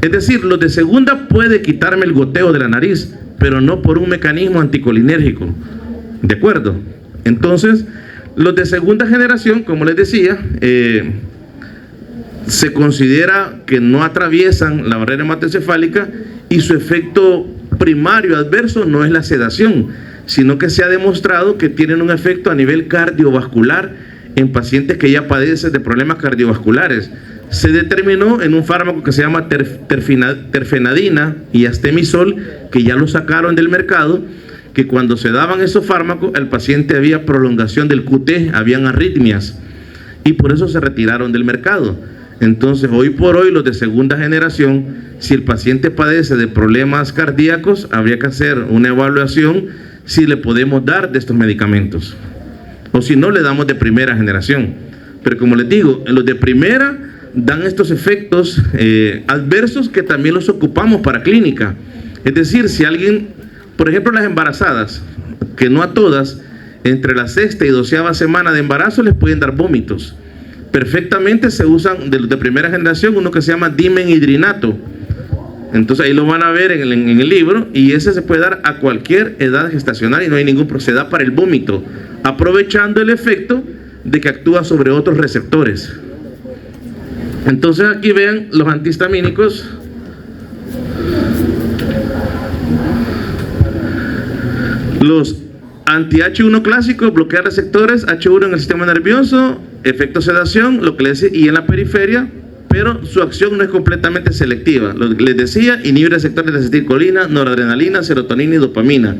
Es decir, los de segunda puede quitarme el goteo de la nariz, pero no por un mecanismo anticolinérgico. ¿De acuerdo? Entonces, los de segunda generación, como les decía, se considera que no atraviesan la barrera hematoencefálica y su efecto primario adverso no es la sedación, sino que se ha demostrado que tienen un efecto a nivel cardiovascular en pacientes que ya padecen de problemas cardiovasculares. Se determinó en un fármaco que se llama terfenadina y astemisol, que ya lo sacaron del mercado, que cuando se daban esos fármacos, el paciente había prolongación del QT, habían arritmias, y por eso se retiraron del mercado. Entonces, hoy por hoy, los de segunda generación, si el paciente padece de problemas cardíacos, habría que hacer una evaluación si le podemos dar de estos medicamentos. O si no, le damos de primera generación. Pero como les digo, en los de primera dan estos efectos adversos que también los ocupamos para clínica. Es decir, si alguien, por ejemplo, las embarazadas, que no a todas, entre la 6ª y 12ª semana de embarazo les pueden dar vómitos. Perfectamente se usan de los de primera generación uno que se llama dimenhidrinato. Entonces ahí lo van a ver en el libro, y ese se puede dar a cualquier edad gestacional y no hay ningún problema, se da para el vómito, aprovechando el efecto de que actúa sobre otros receptores. Entonces aquí vean los antihistamínicos. Los anti-H1 clásicos bloquean receptores H1 en el sistema nervioso, efecto sedación, lo que les decía, y en la periferia, pero su acción no es completamente selectiva. Lo que les decía, inhibe receptores de acetilcolina, noradrenalina, serotonina y dopamina.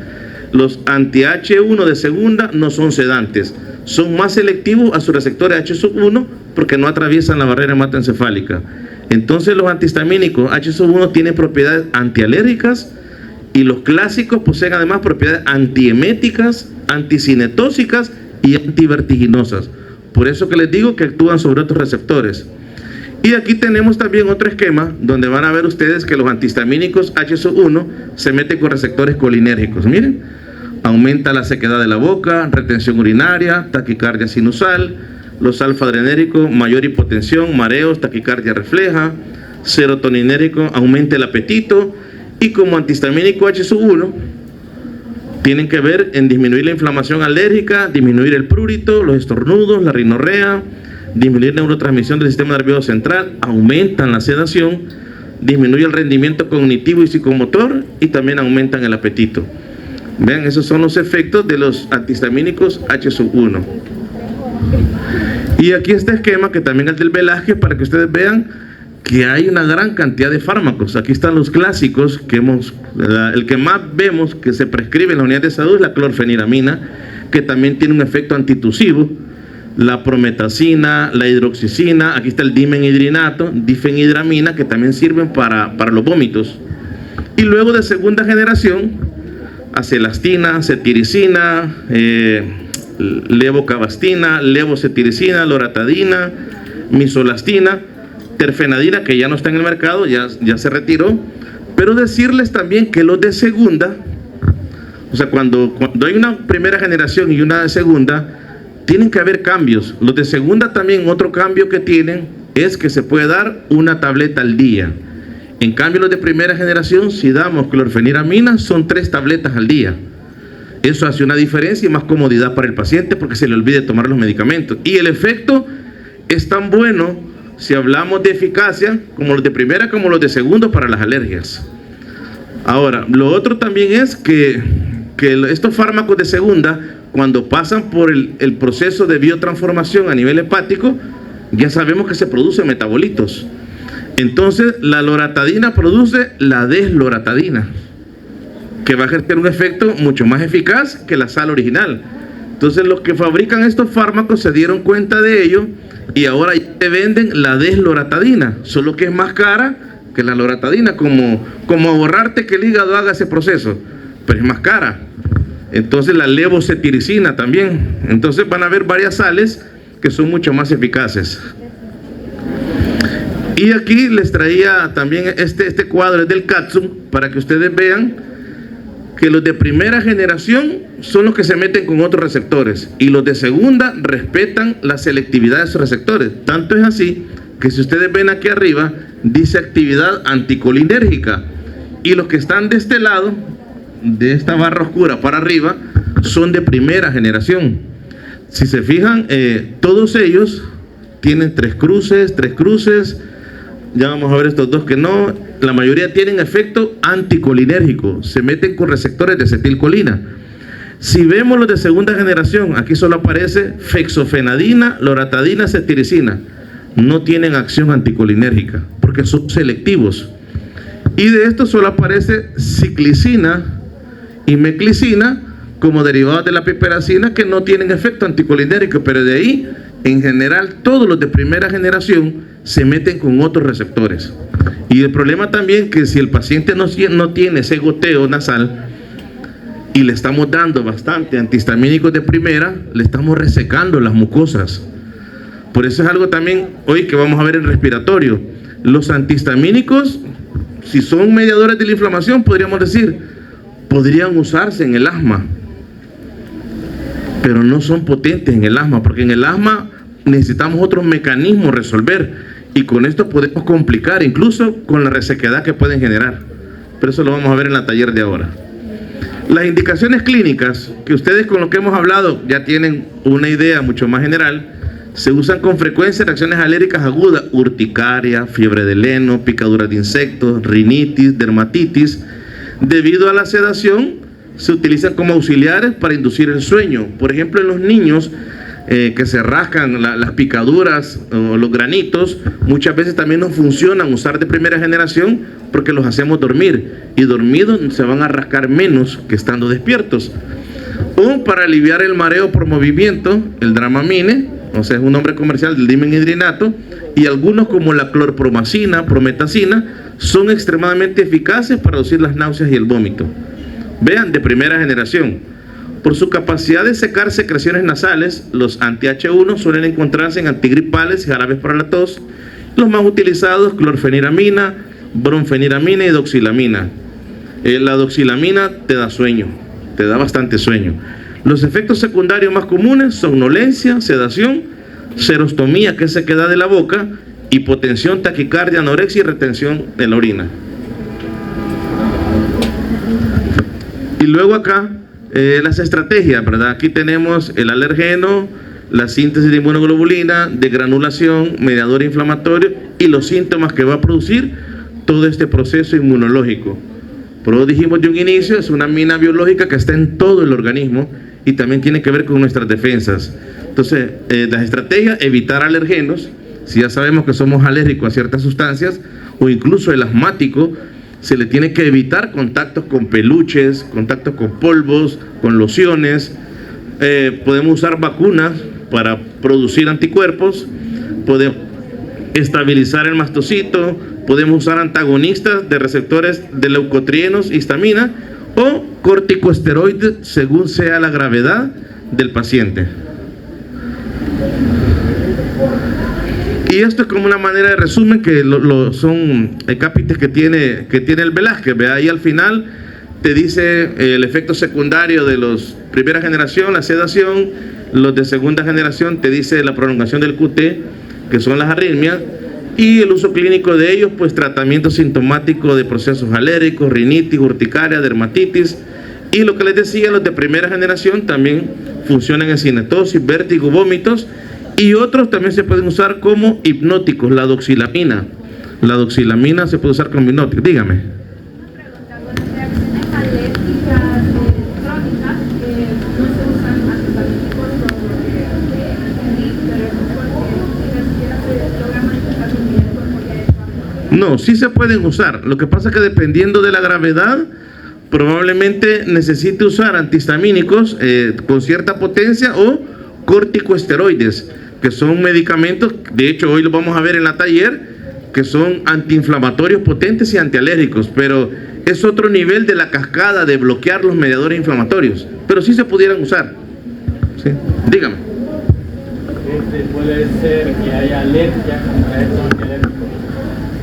Los anti-H1 de segunda no son sedantes, son más selectivos a sus receptores H1 porque no atraviesan la barrera hematoencefálica. Entonces los antihistamínicos H1 tienen propiedades antialérgicas, y los clásicos poseen además propiedades antieméticas, anticinetóxicas y antivertiginosas. Por eso que les digo que actúan sobre otros receptores. Y aquí tenemos también otro esquema donde van a ver ustedes que los antihistamínicos H1 se meten con receptores colinérgicos. Miren, aumenta la sequedad de la boca, retención urinaria, taquicardia sinusal, los alfa-adrenérgicos, mayor hipotensión, mareos, taquicardia refleja, serotoninérgico, aumenta el apetito, y como antihistamínico H1 tienen que ver en disminuir la inflamación alérgica, disminuir el prurito, los estornudos, la rinorrea, disminuir la neurotransmisión del sistema nervioso central, aumentan la sedación, disminuye el rendimiento cognitivo y psicomotor y también aumentan el apetito. Vean, esos son los efectos de los antihistamínicos H1. Y aquí este esquema, que también es del Velázquez, para que ustedes vean que hay una gran cantidad de fármacos. Aquí están los clásicos que el que más vemos que se prescribe en la unidad de salud es la clorfeniramina, que también tiene un efecto antitusivo, la prometacina, la hidroxicina, aquí está el dimenhidrinato, difenhidramina, que también sirven para los vómitos. Y luego de segunda generación, acelastina, cetiricina, levocabastina, levocetiricina, loratadina, misolastina, terfenadina, que ya no está en el mercado, ya se retiró. Pero decirles también que los de segunda, o sea, cuando hay una primera generación y una de segunda, tienen que haber cambios. Los de segunda también, otro cambio que tienen es que se puede dar una tableta al día. En cambio, los de primera generación, si damos clorfeniramina, son 3 tabletas al día. Eso hace una diferencia y más comodidad para el paciente, porque se le olvide tomar los medicamentos. Y el efecto es tan bueno, si hablamos de eficacia, como los de primera como los de segundo para las alergias. Ahora, lo otro también es que estos fármacos de segunda, cuando pasan por el proceso de biotransformación a nivel hepático, ya sabemos que se producen metabolitos. Entonces, la loratadina produce la desloratadina, que va a ejercer un efecto mucho más eficaz que la sal original. Entonces, los que fabrican estos fármacos se dieron cuenta de ello y ahora ya te venden la desloratadina, solo que es más cara que la loratadina, como ahorrarte que el hígado haga ese proceso, pero es más cara. Entonces, la levocetiricina también. Entonces, van a haber varias sales que son mucho más eficaces. Y aquí les traía también este cuadro, es del Katsum, para que ustedes vean que los de primera generación son los que se meten con otros receptores y los de segunda respetan la selectividad de esos receptores. Tanto es así que si ustedes ven aquí arriba, dice actividad anticolinérgica, y los que están de este lado, de esta barra oscura para arriba, son de primera generación. Si se fijan, todos ellos tienen 3 cruces, ya vamos a ver estos 2 que no, la mayoría tienen efecto anticolinérgico, se meten con receptores de acetilcolina. Si vemos los de segunda generación, aquí solo aparece fexofenadina, loratadina, cetiricina, no tienen acción anticolinérgica, porque son selectivos. Y de esto solo aparece ciclicina y meclicina como derivados de la piperacina, que no tienen efecto anticolinérgico, pero de ahí, en general, todos los de primera generación se meten con otros receptores. Y el problema también que si el paciente no tiene ese goteo nasal y le estamos dando bastante antihistamínicos de primera, le estamos resecando las mucosas. Por eso es algo también hoy que vamos a ver en respiratorio. Los antihistamínicos, si son mediadores de la inflamación, podríamos decir, podrían usarse en el asma, pero no son potentes en el asma, porque en el asma necesitamos otros mecanismos resolver, y con esto podemos complicar incluso con la resequedad que pueden generar. Pero eso lo vamos a ver en la taller de ahora. Las indicaciones clínicas, que ustedes con lo que hemos hablado ya tienen una idea mucho más general, se usan con frecuencia reacciones alérgicas agudas, urticaria, fiebre de heno, picaduras de insectos, rinitis, dermatitis. Debido a la sedación, se utilizan como auxiliares para inducir el sueño. Por ejemplo, en los niños que se rascan las picaduras o los granitos, muchas veces también nos funcionan usar de primera generación porque los hacemos dormir, y dormidos se van a rascar menos que estando despiertos. O para aliviar el mareo por movimiento, el Dramamine, o sea, es un nombre comercial del dimenhidrinato, y algunos como la clorpromacina, prometacina, son extremadamente eficaces para reducir las náuseas y el vómito. Vean, de primera generación. Por su capacidad de secar secreciones nasales, los anti-H1 suelen encontrarse en antigripales y jarabes para la tos. Los más utilizados, clorfeniramina, bromfeniramina y doxilamina. La doxilamina te da sueño, te da bastante sueño. Los efectos secundarios más comunes, somnolencia, sedación, serostomía, que es sequedad de la boca, hipotensión, taquicardia, anorexia y retención de la orina. Y luego acá las estrategias, ¿verdad? Aquí tenemos el alergeno, la síntesis de inmunoglobulina, de granulación, mediador inflamatorio y los síntomas que va a producir todo este proceso inmunológico. Pero dijimos de un inicio, es una mina biológica que está en todo el organismo y también tiene que ver con nuestras defensas. Entonces, las estrategias, evitar alergenos. Si ya sabemos que somos alérgicos a ciertas sustancias o incluso el asmático, se le tiene que evitar contactos con peluches, contactos con polvos, con lociones. Podemos usar vacunas para producir anticuerpos, podemos estabilizar el mastocito, podemos usar antagonistas de receptores de leucotrienos, histamina o corticosteroides según sea la gravedad del paciente. Y esto es como una manera de resumen que son cápites que tiene el Velázquez. Ve ahí al final te dice el efecto secundario de los primera generación, la sedación, los de segunda generación te dice la prolongación del QT, que son las arritmias, y el uso clínico de ellos, pues tratamiento sintomático de procesos alérgicos, rinitis, urticaria, dermatitis, y lo que les decía, los de primera generación también funcionan en cinetosis, vértigo, vómitos, y otros también se pueden usar como hipnóticos, la doxilamina. La doxilamina se puede usar como hipnótico. Dígame. No, sí se pueden usar. Lo que pasa es que dependiendo de la gravedad, probablemente necesite usar antihistamínicos con cierta potencia o corticosteroides, que son medicamentos, de hecho hoy los vamos a ver en la taller, que son antiinflamatorios potentes y antialérgicos, pero es otro nivel de la cascada de bloquear los mediadores inflamatorios, pero sí se pudieran usar. ¿Sí? Dígame. ¿Puede ser que haya alergia contra estos antialérgicos?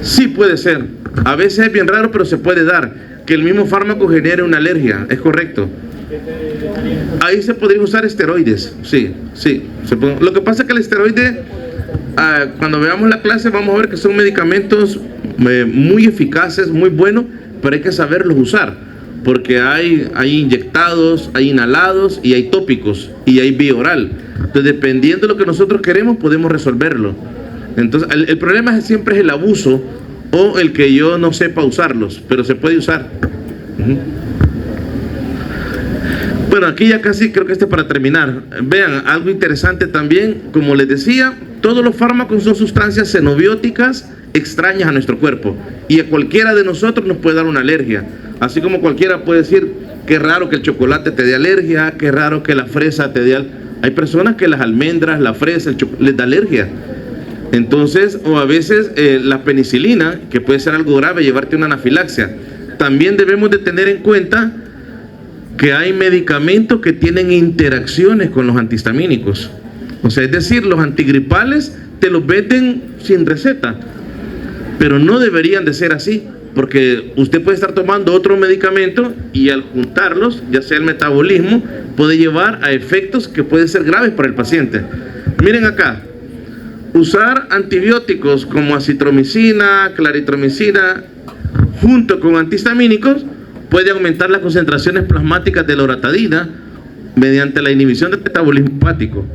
Sí puede ser, a veces es bien raro, pero se puede dar, que el mismo fármaco genere una alergia, es correcto. Ahí se podría usar esteroides, sí. Lo que pasa es que el esteroide, cuando veamos la clase vamos a ver que son medicamentos muy eficaces, muy buenos, pero hay que saberlos usar, porque hay inyectados, hay inhalados y hay tópicos y hay vía oral. Entonces, dependiendo de lo que nosotros queremos, podemos resolverlo. Entonces, el problema siempre es el abuso o el que yo no sepa usarlos, pero se puede usar. Bueno, aquí ya casi creo que para terminar. Vean, algo interesante también, como les decía, todos los fármacos son sustancias xenobióticas extrañas a nuestro cuerpo y a cualquiera de nosotros nos puede dar una alergia, así como cualquiera puede decir que es raro que el chocolate te dé alergia, que es raro que la fresa te dé hay personas que las almendras, la fresa, les da alergia. Entonces, o a veces la penicilina, que puede ser algo grave, llevarte una anafilaxia. También debemos de tener en cuenta que hay medicamentos que tienen interacciones con los antihistamínicos. O sea, es decir, los antigripales te los venden sin receta, pero no deberían de ser así, porque usted puede estar tomando otro medicamento y al juntarlos, ya sea el metabolismo, puede llevar a efectos que pueden ser graves para el paciente. Miren acá, usar antibióticos como acitromicina, claritromicina, junto con antihistamínicos, puede aumentar las concentraciones plasmáticas de loratadina mediante la inhibición del metabolismo hepático.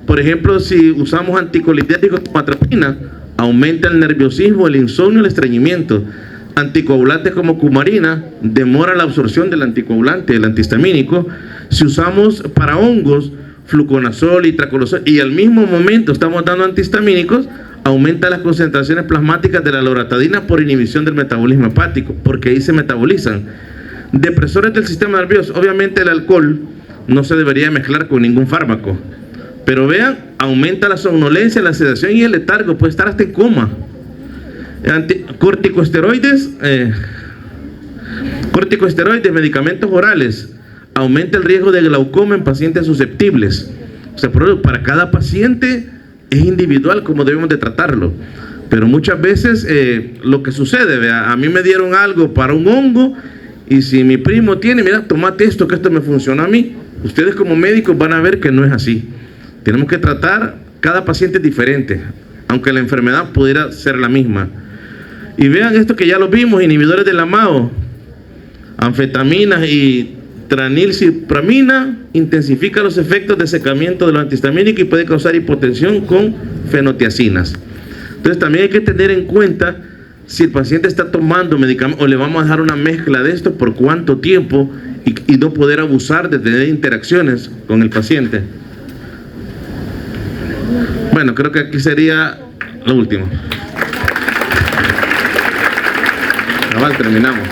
Por ejemplo, si usamos anticolíticos como atropina, aumenta el nerviosismo, el insomnio, el estreñimiento. Anticoagulantes como cumarina demora la absorción del anticoagulante, el antihistamínico. Si usamos para hongos, fluconazol y traconazol, y al mismo momento estamos dando antihistamínicos, aumenta las concentraciones plasmáticas de la loratadina por inhibición del metabolismo hepático, porque ahí se metabolizan. Depresores del sistema nervioso, obviamente el alcohol no se debería mezclar con ningún fármaco, pero vean, aumenta la somnolencia, la sedación y el letargo, puede estar hasta en coma. Corticosteroides, medicamentos orales, aumenta el riesgo de glaucoma en pacientes susceptibles. O sea, para cada paciente es individual como debemos de tratarlo, pero muchas veces lo que sucede, vea, a mí me dieron algo para un hongo y si mi primo tiene, mira, tomate esto, que esto me funciona a mí. Ustedes como médicos van a ver que no es así. Tenemos que tratar cada paciente es diferente, aunque la enfermedad pudiera ser la misma. Y vean esto que ya lo vimos, inhibidores de la MAO, anfetaminas y tranilcipramina, intensifica los efectos de secamiento de los antihistamínicos y puede causar hipotensión con fenotiacinas. Entonces también hay que tener en cuenta si el paciente está tomando medicamentos o le vamos a dejar una mezcla de esto, por cuánto tiempo y no poder abusar de tener interacciones con el paciente. Bueno, creo que aquí sería lo último. Terminamos.